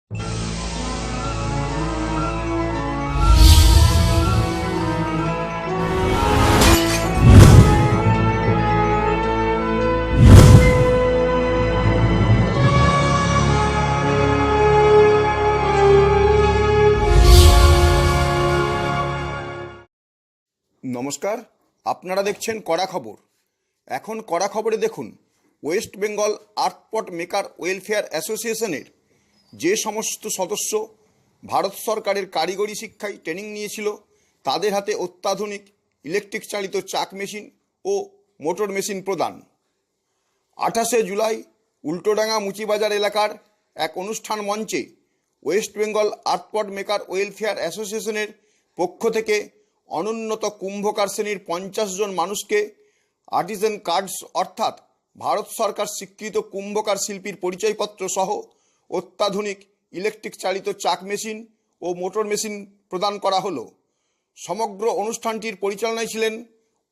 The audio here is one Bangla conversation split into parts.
নমস্কার, আপনারা দেখছেন কড়া খবর। এখন কড়া খবরে দেখুন, West Bengal earth pot maker welfare অ্যাসোসিয়েশনের যে সমস্ত সদস্য ভারত সরকারের কারিগরি শিক্ষায় ট্রেনিং নিয়েছিল তাদের হাতে অত্যাধুনিক ইলেকট্রিক চালিত চাক মেশিন ও মোটর মেশিন প্রদান। 28শে জুলাই উল্টোডাঙ্গা মুচিবাজার এলাকার এক অনুষ্ঠান মঞ্চে West Bengal earth pot maker welfare অ্যাসোসিয়েশনের পক্ষ থেকে অনুন্নত কুম্ভকার শ্রেণীর 50 জন মানুষকে আর্টিজান কার্ডস অর্থাৎ ভারত সরকার স্বীকৃত কুম্ভকার শিল্পীর পরিচয়পত্র সহ অত্যাধুনিক ইলেকট্রিক চালিত চাক মেশিন ও মোটর মেশিন প্রদান করা হলো। সমগ্র অনুষ্ঠানটির পরিচালনায় ছিলেন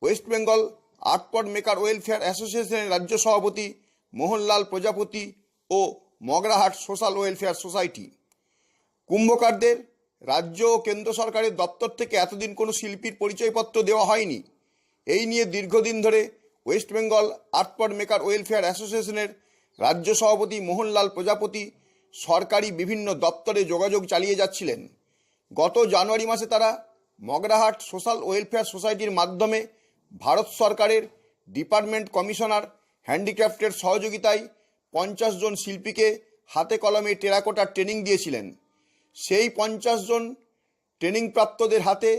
West Bengal earth pot maker welfare অ্যাসোসিয়েশনের রাজ্য সভাপতি মোহনলাল প্রজাপতি ও মগরাহাট সোশ্যাল ওয়েলফেয়ার সোসাইটি। কুম্ভকারদের রাজ্য ও কেন্দ্র সরকারের দপ্তর থেকে এতদিন কোনো শিল্পীর পরিচয়পত্র দেওয়া হয়নি। এই নিয়ে দীর্ঘদিন ধরে West Bengal earth pot maker welfare অ্যাসোসিয়েশনের রাজ্য সভাপতি মোহনলাল প্রজাপতি সরকারি বিভিন্ন দপ্তরে যোগাযোগ চালিয়ে যাচ্ছিলেন। গত জানুয়ারি মাসে তারা মগরাহাট সোশ্যাল ওয়েলফেয়ার সোসাইটির মাধ্যমে ভারত সরকারের ডিপার্টমেন্ট কমিশনার হ্যান্ডিক্রাফটের সহযোগিতায় 50 জন শিল্পীকে হাতে কলমে টেরাকোটার ট্রেনিং দিয়েছিলেন। সেই 50 জন ট্রেনিংপ্রাপ্তদের হাতে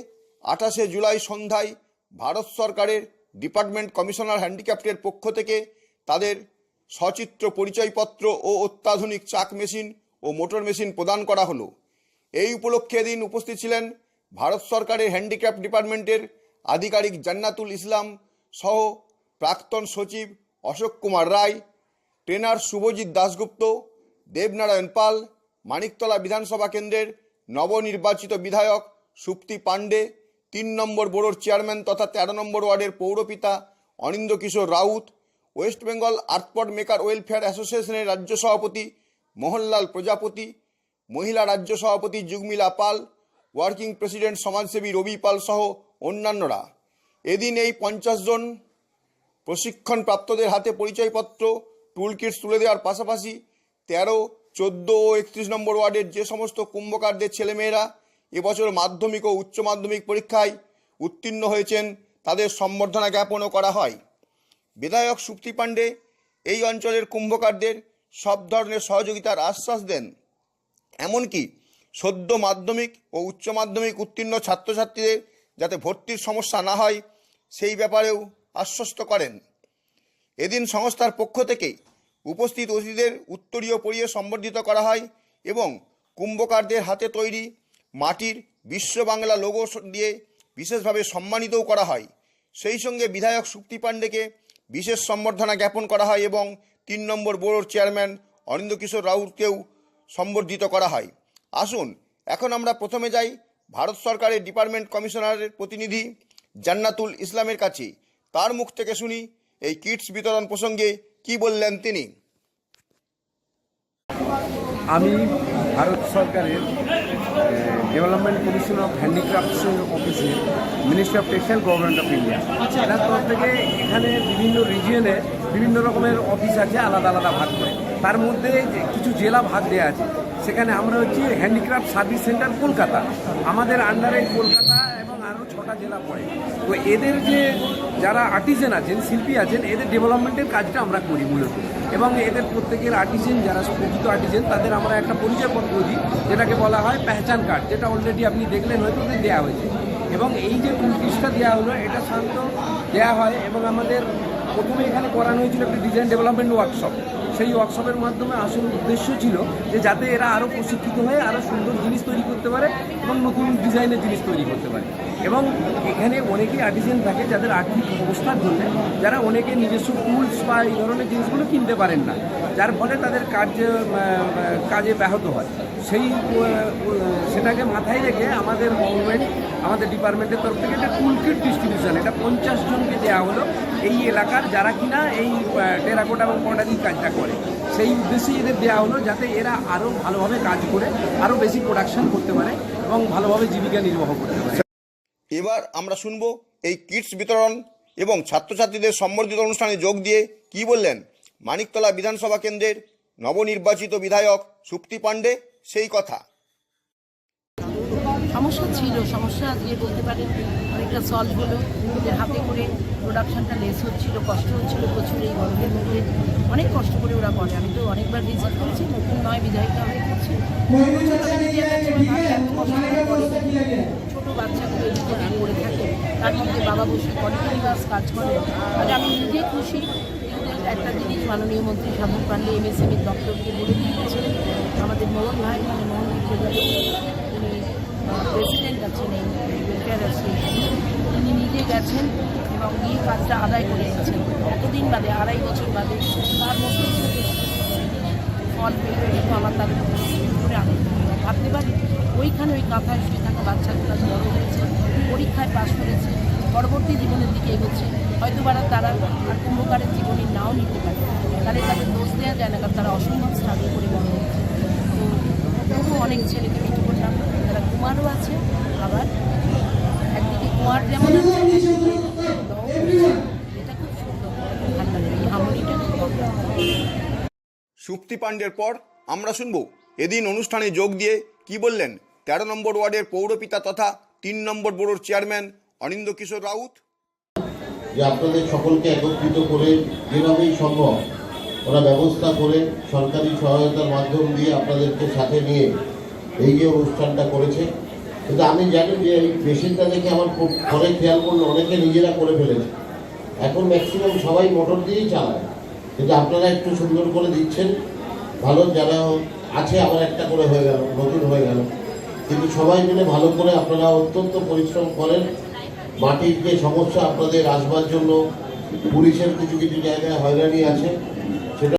28শে জুলাই সন্ধ্যায় ভারত সরকারের ডিপার্টমেন্ট কমিশনার হ্যান্ডিক্রাফটের পক্ষ থেকে তাদের সচিত্র পরিচয়পত্র ও অত্যাধুনিক চাক মেশিন ও মোটর মেশিন প্রদান করা হলো। এই উপলক্ষে এদিন উপস্থিত ছিলেন ভারত সরকারের হ্যান্ডিক্রাফট ডিপার্টমেন্টের আধিকারিক জান্নাতুল ইসলাম সহ প্রাক্তন সচিব অশোক কুমার রায়, ট্রেনার শুভজিৎ দাশগুপ্ত, দেবনারায়ণ পাল, মানিকতলা বিধানসভা কেন্দ্রের নবনির্বাচিত বিধায়ক সুপ্তি পাণ্ডে, 3 নম্বর বোর্ডের চেয়ারম্যান তথা 13 নম্বর ওয়ার্ডের পৌরপিতা Anindya Kishore Raut, West Bengal earth pot maker welfare অ্যাসোসিয়েশনের রাজ্য সভাপতি মোহনলাল প্রজাপতি, মহিলা রাজ্য সভাপতি যুগমিলা পাল, ওয়ার্কিং প্রেসিডেন্ট সমাজসেবী রবি পাল সহ অন্যান্যরা। এদিন এই 50 জন প্রশিক্ষণপ্রাপ্তদের হাতে পরিচয়পত্র, টুল কিটস তুলে দেওয়ার পাশাপাশি 13, 14 ও 31 নম্বর ওয়ার্ডের যে সমস্ত কুম্ভকারদের ছেলেমেয়েরা এবছর মাধ্যমিক ও উচ্চ মাধ্যমিক পরীক্ষায় উত্তীর্ণ হয়েছেন তাদের সম্বর্ধনা জ্ঞাপনও করা হয়। বিধায়ক সুপ্তি পাণ্ডে এই অঞ্চলের কুম্ভকারদের সব ধরনের সহযোগিতার আশ্বাস দেন। এমনকি সদ্য মাধ্যমিক ও উচ্চ মাধ্যমিক উত্তীর্ণ ছাত্রছাত্রীদের যাতে ভর্তির সমস্যা না হয় সেই ব্যাপারেও আশ্বস্ত করেন। এদিন সংস্থার পক্ষ থেকে উপস্থিত অতিথিদের উত্তরীয় পরিয়ে সম্বর্ধিত করা হয় এবং কুম্ভকারদের হাতে তৈরি মাটির বিশ্ব বাংলা লোগো দিয়ে বিশেষভাবে সম্মানিতও করা হয়। সেই সঙ্গে বিধায়ক সুপ্তি পাণ্ডেকে বিশেষ সম্বর্ধনা জ্ঞাপন করা হয় এবং 3 নম্বর বোর্ডের চেয়ারম্যান অনিন্দ্য কিশোর রাউতকেও সম্বর্ধিত করা হয়। আসুন এখন আমরা প্রথমে যাই ভারত সরকারের ডিপার্টমেন্ট কমিশনারের প্রতিনিধি জান্নাতুল ইসলামের কাছে। তার মুখ থেকে শুনি এই কিটস বিতরণ প্রসঙ্গে কি বললেন তিনি। আমি ভারত সরকারের ডেভেলপমেন্ট কমিশন অফ হ্যান্ডিক্রাফটস অফিসে ministry of textile government of India, এটার তরফ থেকে এখানে বিভিন্ন রিজিয়নে বিভিন্ন রকমের অফিস আছে, আলাদা আলাদা ভাগ করে। তার মধ্যে কিছু জেলা ভাগ দেওয়া আছে। সেখানে আমরা হচ্ছি হ্যান্ডিক্রাফট সার্ভিস সেন্টার কলকাতা, আমাদের আন্ডারে কলকাতা এবং আরও 6টা জেলা পড়ে। তো এদের যে যারা আর্টিজেন আছেন, শিল্পী আছেন, এদের ডেভেলপমেন্টের কাজটা আমরা করি মূলত। এবং এদের প্রত্যেকের আর্টিজেন যারা প্রকৃত আর্টিজেন তাদের আমরা একটা পরিচয়পত্র দিই, যেটাকে বলা হয় পেহচান কার্ড, যেটা অলরেডি আপনি দেখলেন হয়তো দেওয়া হয়েছে। এবং এই যে টুলকিটসটা দেওয়া হলো এটা সাধারণত দেওয়া হয় এবং আমাদের প্রথমে এখানে করানো হয়েছিল একটা ডিজাইন ডেভেলপমেন্ট ওয়ার্কশপ। সেই ওয়ার্কশপের মাধ্যমে আসল উদ্দেশ্য ছিল যে যাতে এরা আরও প্রশিক্ষিত হয়ে আরও সুন্দর জিনিস তৈরি করতে পারে এবং নতুন ডিজাইনের জিনিস তৈরি করতে পারে। এবং এখানে অনেকেই আর্টিজেন থাকে যাদের আর্থিক অবস্থার জন্য যারা অনেকে নিজস্ব টুলস বা এই ধরনের জিনিসগুলো কিনতে পারেন না, যার ফলে তাদের কাজে ব্যাহত হয়। সেটাকে মাথায় রেখে আমাদের গভর্নমেন্ট, আমাদের ডিপার্টমেন্টের তরফ থেকে একটা টুল কিট ডিস্ট্রিবিউশন, এটা 50 জনকে দেওয়া হলো এই এলাকার যারা কিনা এই টেরাকোটা এবং পটারি কাজটা করে। সেই উদ্দেশ্যেই এদের দেওয়া হলো, যাতে এরা আরও ভালোভাবে কাজ করে আরও বেশি প্রোডাকশন করতে পারে এবং ভালোভাবে জীবিকা নির্বাহ করতে পারে। এবার আমরা শুনব এই কিটস বিতরণ এবং ছাত্রছাত্রীদের সম্বর্ধিত অনুষ্ঠানে যোগ দিয়ে কি বললেন মানিকতলা বিধানসভা কেন্দ্রের নবনির্বাচিত বিধায়ক সুপ্তি পাণ্ডে সেই কথা। সমস্যা ছিল, সমস্যা আজকে বলতে পারেন অনেকটা সলভ হলো। ওদের হাতে করে প্রোডাকশনটা লেস হচ্ছিল, কষ্ট হচ্ছিল প্রচুর এই গরমের মধ্যে, অনেক কষ্ট করে ওরা করে। আমি তো অনেকবার ভিজিট করেছি, নতুন নয় বিধায়িকা হয়ে করছি। ছোটো বাচ্চাগুলো এদিকে করে থাকে, তার মধ্যে বাবা বসে কন্টিনিউয়াস কাজ করে। আর আমি নিজে খুশি। একটা জিনিস মাননীয় মন্ত্রী সাধন পাণ্ডে MSME দপ্তরকে বলে দিয়েছিলেন, আমাদের মোহন ভাই মানে মোহনদীপ প্রজাপতি, তিনি প্রেসিডেন্ট আছেন এই ওয়েলফেয়ার অ্যাসোসিয়েশন, তিনি নিজে গেছেন এবং গিয়ে কাজটা আদায় করে এনেছেন কতদিন বাদে, 2.5 বছর বাদে। তার মধ্যে ফল পেয়ে আমার তাদের করে আনন্দ ভাবতে পারি। ওইখানে ওই কাঁথায় শুয়ে থাকা বাচ্চাগুলো বড় হয়েছে, পরীক্ষায় পাশ করেছে, পরবর্তী জীবনের দিকে এগোচ্ছে। হয়তো তারা আর কুম্ভকারের জীবনে নাও নিতে পারে, তাহলে তাদের দোষ দেওয়া যায় না, কারণ তারা অসম্ভব স্ট্রাগল করে বড় হচ্ছে। তো তবু অনেক ছেলেকে মিট করলাম, তারা কুমারও আছে, আবার একদিকে কুমার যেমন আছে, এটা খুব সুন্দর, ভালো লাগে এই হারমোনিটা খুব ভালো। সুপ্তি পাণ্ডের পর আমরা শুনব এদিন অনুষ্ঠানে যোগ দিয়ে কি বললেন 13 নম্বর ওয়ার্ডের পৌরপিতা তথা 3 নম্বর বোরোর চেয়ারম্যান অনিন্দ্য কিশোর রাউত। যে আপনাদের সকলকে একত্রিত করে যেভাবেই সম্ভব ওরা ব্যবস্থা করে সরকারি সহায়তার মাধ্যম দিয়ে আপনাদেরকে সাথে নিয়ে এই যে অনুষ্ঠানটা করেছে। কিন্তু আমি জানি যে এই মেশিনটা দেখে আমার খুব পরে খেয়াল করলো অনেকে নিজেরা করে ফেলেছে। এখন ম্যাক্সিমাম সবাই মোটর দিয়েই চালায়, কিন্তু আপনারা একটু সুন্দর করে দিচ্ছেন, ভালো যারা আছে আবার একটা করে হয়ে গেল, নতুন হয়ে গেল, কিন্তু সবাই মিলে ভালো করে আপনারা অত্যন্ত পরিশ্রম করেন। মাটির যে সমস্যা আপনাদের আসবার জন্য পুলিশের কিছু কিছু জায়গায় হয়রানি আছে, সেটা